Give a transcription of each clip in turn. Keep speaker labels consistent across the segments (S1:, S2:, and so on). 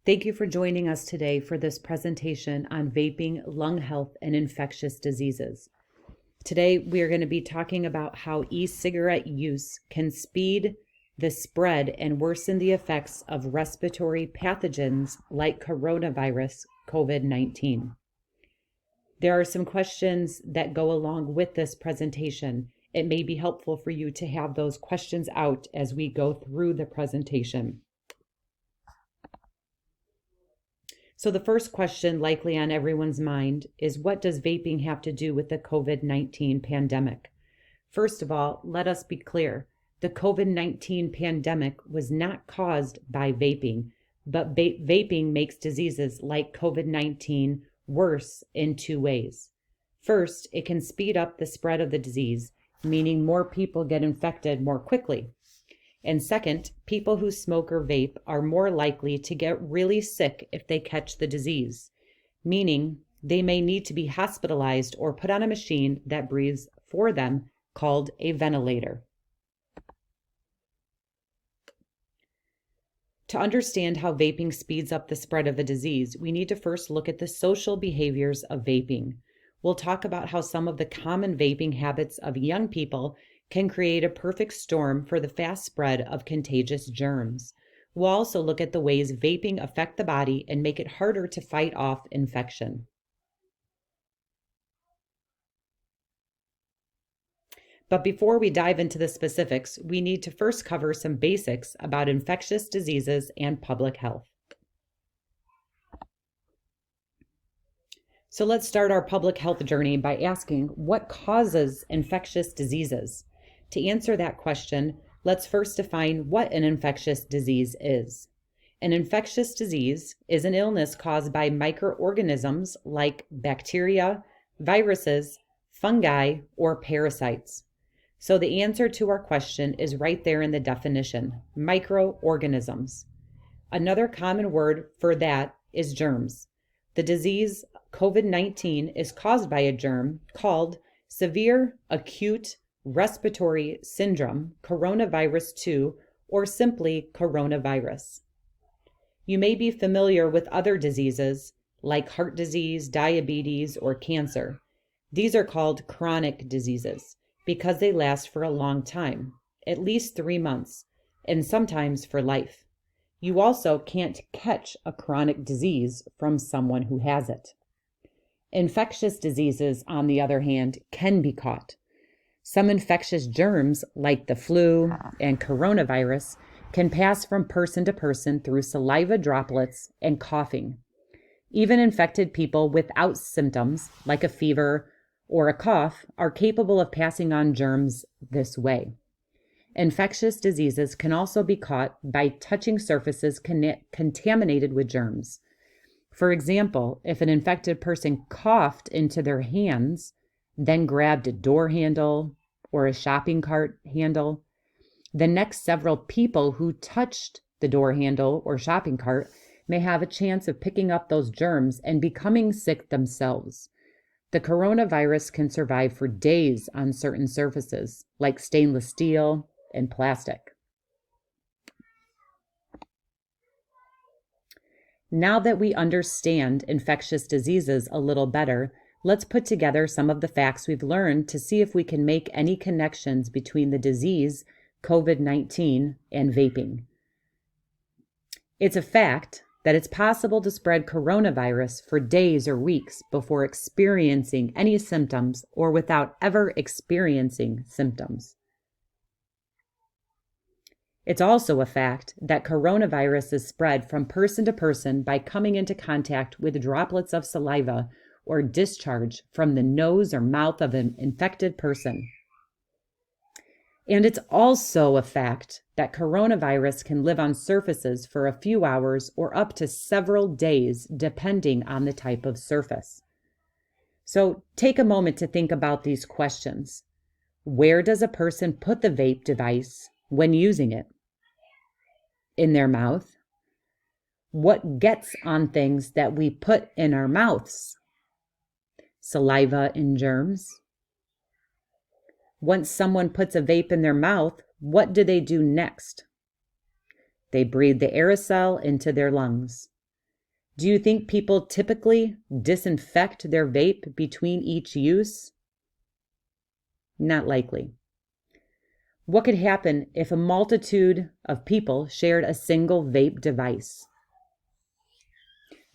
S1: Thank you for joining us today for this presentation on vaping, lung health, and infectious diseases. Today, we are going to be talking about how e-cigarette use can speed the spread and worsen the effects of respiratory pathogens like coronavirus COVID-19. There are some questions that go along with this presentation. It may be helpful for you to have those questions out as we go through the presentation. So the first question likely on everyone's mind is, what does vaping have to do with the COVID-19 pandemic? First of all, let us be clear. The COVID-19 pandemic was not caused by vaping, but vaping makes diseases like COVID-19 worse in two ways. First, it can speed up the spread of the disease, meaning more people get infected more quickly. And second, people who smoke or vape are more likely to get really sick if they catch the disease, meaning they may need to be hospitalized or put on a machine that breathes for them called a ventilator. To understand how vaping speeds up the spread of the disease, we need to first look at the social behaviors of vaping. We'll talk about how some of the common vaping habits of young people can create a perfect storm for the fast spread of contagious germs. We'll also look at the ways vaping affect the body and make it harder to fight off infection. But before we dive into the specifics, we need to first cover some basics about infectious diseases and public health. So let's start our public health journey by asking, what causes infectious diseases? To answer that question, let's first define what an infectious disease is. An infectious disease is an illness caused by microorganisms like bacteria, viruses, fungi, or parasites. So the answer to our question is right there in the definition, microorganisms. Another common word for that is germs. The disease COVID-19 is caused by a germ called severe acute respiratory syndrome, coronavirus 2, or simply coronavirus. You may be familiar with other diseases like heart disease, diabetes, or cancer. These are called chronic diseases because they last for a long time, at least 3 months, and sometimes for life. You also can't catch a chronic disease from someone who has it. Infectious diseases, on the other hand, can be caught. Some infectious germs, like the flu and coronavirus, can pass from person to person through saliva droplets and coughing. Even infected people without symptoms, like a fever or a cough, are capable of passing on germs this way. Infectious diseases can also be caught by touching surfaces contaminated with germs. For example, if an infected person coughed into their hands, then grabbed a door handle or a shopping cart handle, the next several people who touched the door handle or shopping cart may have a chance of picking up those germs and becoming sick themselves. The coronavirus can survive for days on certain surfaces, like stainless steel and plastic. Now that we understand infectious diseases a little better, let's put together some of the facts we've learned to see if we can make any connections between the disease, COVID-19, and vaping. It's a fact that it's possible to spread coronavirus for days or weeks before experiencing any symptoms or without ever experiencing symptoms. It's also a fact that coronavirus is spread from person to person by coming into contact with droplets of saliva or discharge from the nose or mouth of an infected person. And it's also a fact that coronavirus can live on surfaces for a few hours or up to several days, depending on the type of surface. So take a moment to think about these questions. Where does a person put the vape device when using it? In their mouth? What gets on things that we put in our mouths? Saliva and germs. Once someone puts a vape in their mouth, what do they do next? They breathe the aerosol into their lungs. Do you think people typically disinfect their vape between each use? Not likely. What could happen if a multitude of people shared a single vape device?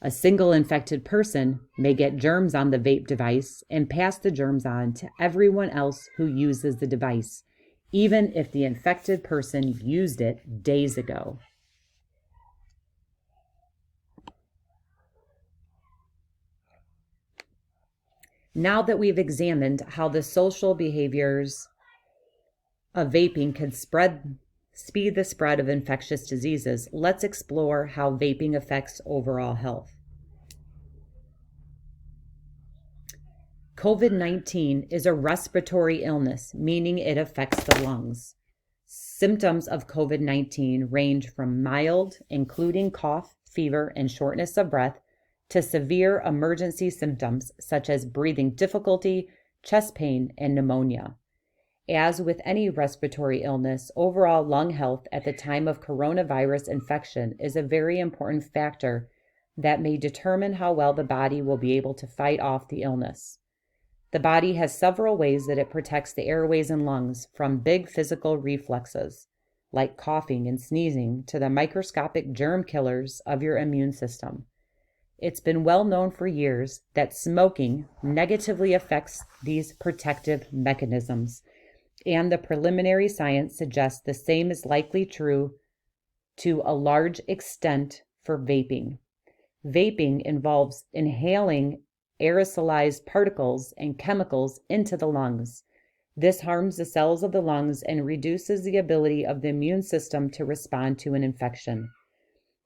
S1: A single infected person may get germs on the vape device and pass the germs on to everyone else who uses the device, even if the infected person used it days ago. Now that we've examined how the social behaviors of vaping can speed the spread of infectious diseases, let's explore how vaping affects overall health. COVID-19 is a respiratory illness, meaning it affects the lungs. Symptoms of COVID-19 range from mild, including cough, fever, and shortness of breath, to severe emergency symptoms such as breathing difficulty, chest pain, and pneumonia. As with any respiratory illness, overall lung health at the time of coronavirus infection is a very important factor that may determine how well the body will be able to fight off the illness. The body has several ways that it protects the airways and lungs, from big physical reflexes, like coughing and sneezing, to the microscopic germ killers of your immune system. It's been well known for years that smoking negatively affects these protective mechanisms, and the preliminary science suggests the same is likely true to a large extent for vaping. Vaping involves inhaling aerosolized particles and chemicals into the lungs. This harms the cells of the lungs and reduces the ability of the immune system to respond to an infection.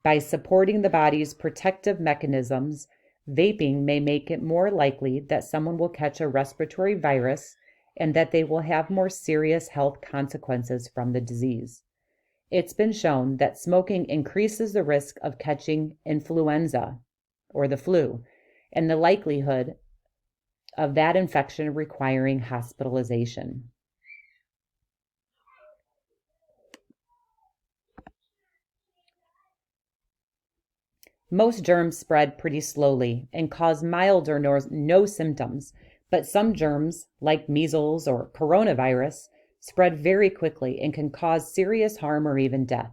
S1: By supporting the body's protective mechanisms, vaping may make it more likely that someone will catch a respiratory virus and that they will have more serious health consequences from the disease. It's been shown that smoking increases the risk of catching influenza or the flu, and the likelihood of that infection requiring hospitalization. Most germs spread pretty slowly and cause mild or no symptoms, but some germs, like measles or coronavirus, spread very quickly and can cause serious harm or even death.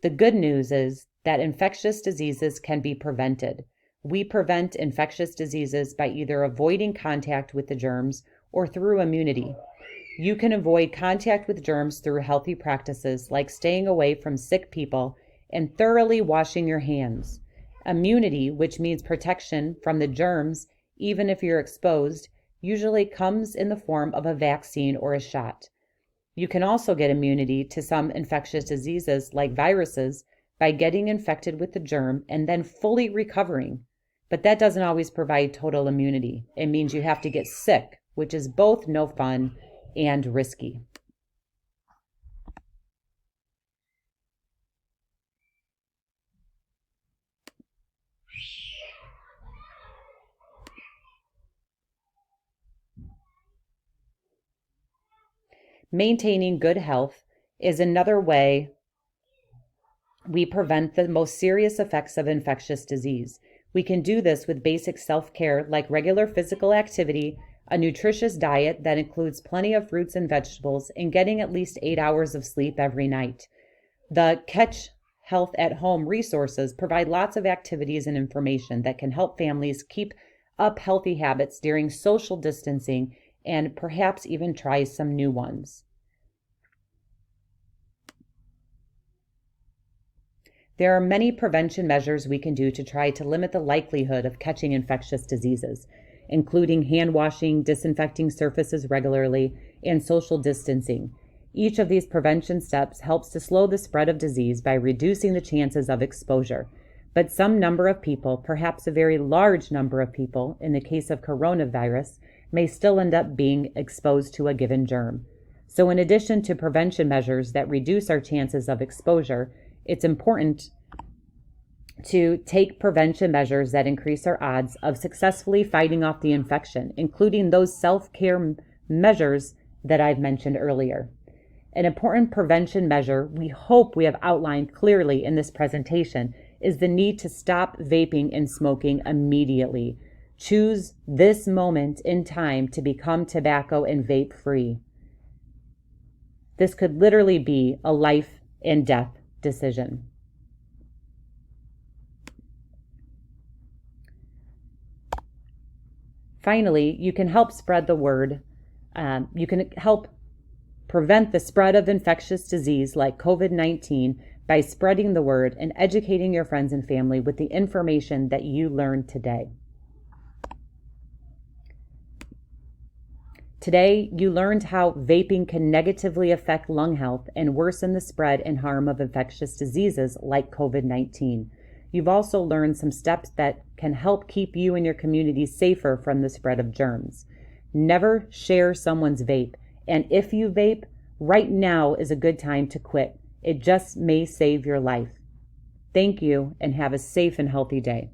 S1: The good news is that infectious diseases can be prevented. We prevent infectious diseases by either avoiding contact with the germs or through immunity. You can avoid contact with germs through healthy practices like staying away from sick people and thoroughly washing your hands. Immunity, which means protection from the germs, even if you're exposed, usually comes in the form of a vaccine or a shot. You can also get immunity to some infectious diseases like viruses by getting infected with the germ and then fully recovering. But that doesn't always provide total immunity. It means you have to get sick, which is both no fun and risky. Maintaining good health is another way we prevent the most serious effects of infectious disease. We can do this with basic self-care like regular physical activity, a nutritious diet that includes plenty of fruits and vegetables, and getting at least 8 hours of sleep every night. The Catch Health at Home resources provide lots of activities and information that can help families keep up healthy habits during social distancing and perhaps even try some new ones. There are many prevention measures we can do to try to limit the likelihood of catching infectious diseases, including hand washing, disinfecting surfaces regularly, and social distancing. Each of these prevention steps helps to slow the spread of disease by reducing the chances of exposure. But some number of people, perhaps a very large number of people, in the case of coronavirus, may still end up being exposed to a given germ. So in addition to prevention measures that reduce our chances of exposure, it's important to take prevention measures that increase our odds of successfully fighting off the infection, including those self-care measures that I've mentioned earlier. An important prevention measure we hope we have outlined clearly in this presentation is the need to stop vaping and smoking immediately. Choose this moment in time to become tobacco and vape free. This could literally be a life and death decision. Finally, you can help spread the word. You can help prevent the spread of infectious disease like COVID-19 by spreading the word and educating your friends and family with the information that you learned today. Today, you learned how vaping can negatively affect lung health and worsen the spread and harm of infectious diseases like COVID-19. You've also learned some steps that can help keep you and your community safer from the spread of germs. Never share someone's vape, and if you vape, right now is a good time to quit. It just may save your life. Thank you, and have a safe and healthy day.